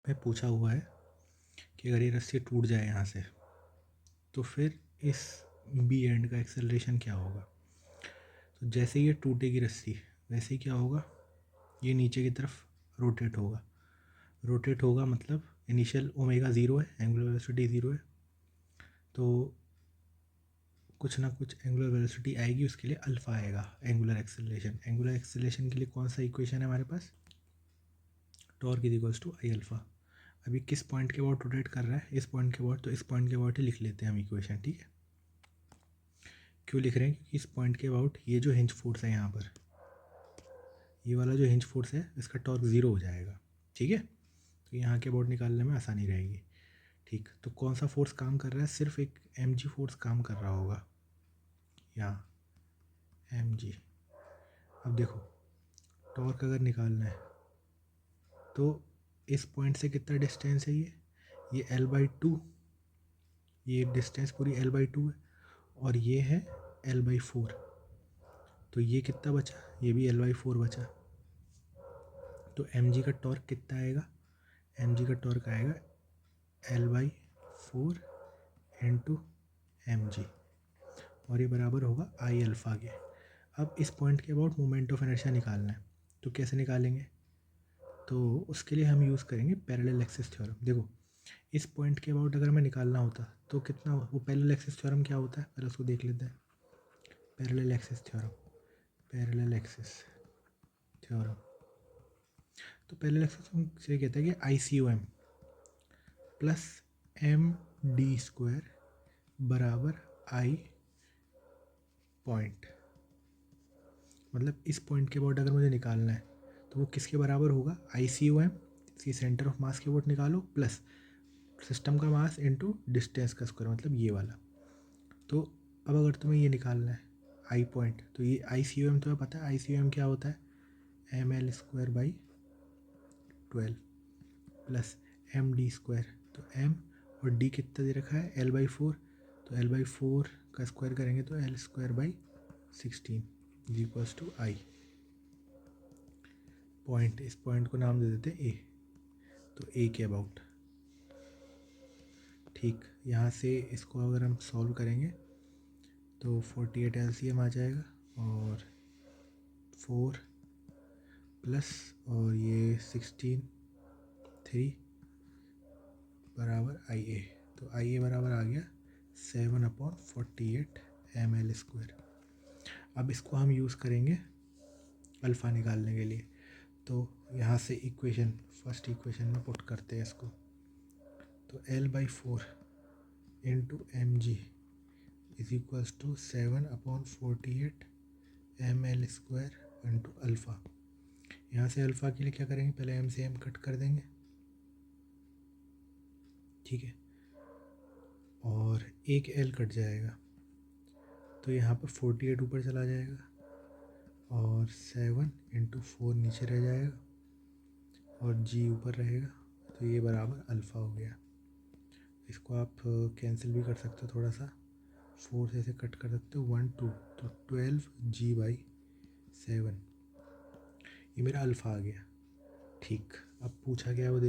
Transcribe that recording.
में पूछा हुआ है कि अगर ये रस्सी टूट जाए यहाँ से तो फिर इस बी एंड का एक्सेलरेशन क्या होगा। तो जैसे ये टूटेगी रस्सी वैसे ही क्या होगा, ये नीचे की तरफ रोटेट होगा। रोटेट होगा मतलब इनिशियल ओमेगा ज़ीरो है, एंगुलर वेलोसिटी ज़ीरो है, तो कुछ ना कुछ एंगुलर वेलोसिटी आएगी, उसके लिए अल्फ़ा आएगा एंगुलर एक्सेलरेशन। एंगुलर एक्सेलरेशन के लिए कौन सा इक्वेशन है हमारे पास, torque is equals to I alpha. अभी किस पॉइंट के अबाउट रोटेट कर रहा है, इस पॉइंट के अबाउट, तो इस पॉइंट के अबाउट ही लिख लेते हैं हम इक्वेशन, ठीक है। क्यों लिख रहे हैं, क्योंकि इस पॉइंट के अबाउट ये जो हिंज फोर्स है यहाँ पर, ये वाला जो हिंज फोर्स है इसका टॉर्क ज़ीरो हो जाएगा, ठीक है। तो यहाँ के अबाउट निकालने में आसानी रहेगी, ठीक। तो कौन सा फोर्स काम कर रहा है, सिर्फ एक एम जी फोर्स काम कर रहा होगा यहाँ, एम जी। अब देखो टॉर्क अगर निकालना है तो इस पॉइंट से कितना डिस्टेंस है, ये L/2, ये डिस्टेंस पूरी L/2 है, और ये है L/4, तो ये कितना बचा, ये भी L/4 बचा। तो mg का टॉर्क कितना आएगा, mg का टॉर्क आएगा L/4 इंटू mg, और ये बराबर होगा आई अल्फ़ा के। अब इस पॉइंट के अबाउट मोमेंट ऑफ इनर्शिया निकालना है, तो कैसे निकालेंगे, तो उसके लिए हम यूज़ करेंगे पैरेलल एक्सिस थ्योरम। देखो इस पॉइंट के अबाउट अगर हमें निकालना होता तो कितना, वो पैरेलल एक्सिस थ्योरम क्या होता है पहले उसको देख लेते हैं। Parallel axis theorem, parallel axis theorem, तो पैरेलल एक्सिस थ्योरम से कहता है कि I C O M plus M D square बराबर आई पॉइंट। मतलब इस पॉइंट के अबाउट अगर मुझे निकालना है तो वो किसके बराबर होगा, आई सी ओ एम, इसकी सेंटर ऑफ मास के अबाउट निकालो, प्लस सिस्टम का मास इंटू डिस्टेंस का स्क्वायर, मतलब ये वाला। तो अब अगर तुम्हें ये निकालना है आई पॉइंट, तो ये आई सी ओ एम तुम्हें पता है, आई सी ओ एम क्या होता है, M L square by 12 plus M D square, तो एम और डी कितना दे रखा है L/4, तो L/4 का स्क्वायर करेंगे तो L square by 16 is equals to I point. इस पॉइंट को नाम दे देते हैं ए, तो ए के अबाउट, ठीक। यहाँ से इसको अगर हम सॉल्व करेंगे तो 48 LCM आ जाएगा, और 4 प्लस और ये 16 3 बराबर आई ए, तो आई ए बराबर आ गया 7/48 ml स्क्वायर। अब इसको हम यूज़ करेंगे अल्फ़ा निकालने के लिए, तो यहाँ से इक्वेशन, फर्स्ट इक्वेशन में पुट करते हैं इसको, तो L/4 into M G is equals to 7/48 ml square into alpha. यहाँ से अल्फ़ा के लिए क्या करेंगे, पहले एम से एम कट कर देंगे, ठीक है, और एक एल कट जाएगा, तो यहाँ पर 48 ऊपर चला जाएगा, और 7 इंटू 4 नीचे रह जाएगा, और जी ऊपर रहेगा, तो ये बराबर अल्फ़ा हो गया। इसको आप कैंसिल भी कर सकते हो थोड़ा सा, 4 से कट कर सकते हो, 1 2, तो 12g/7, ये मेरा अल्फ़ा आ गया, ठीक। अब पूछा गया वो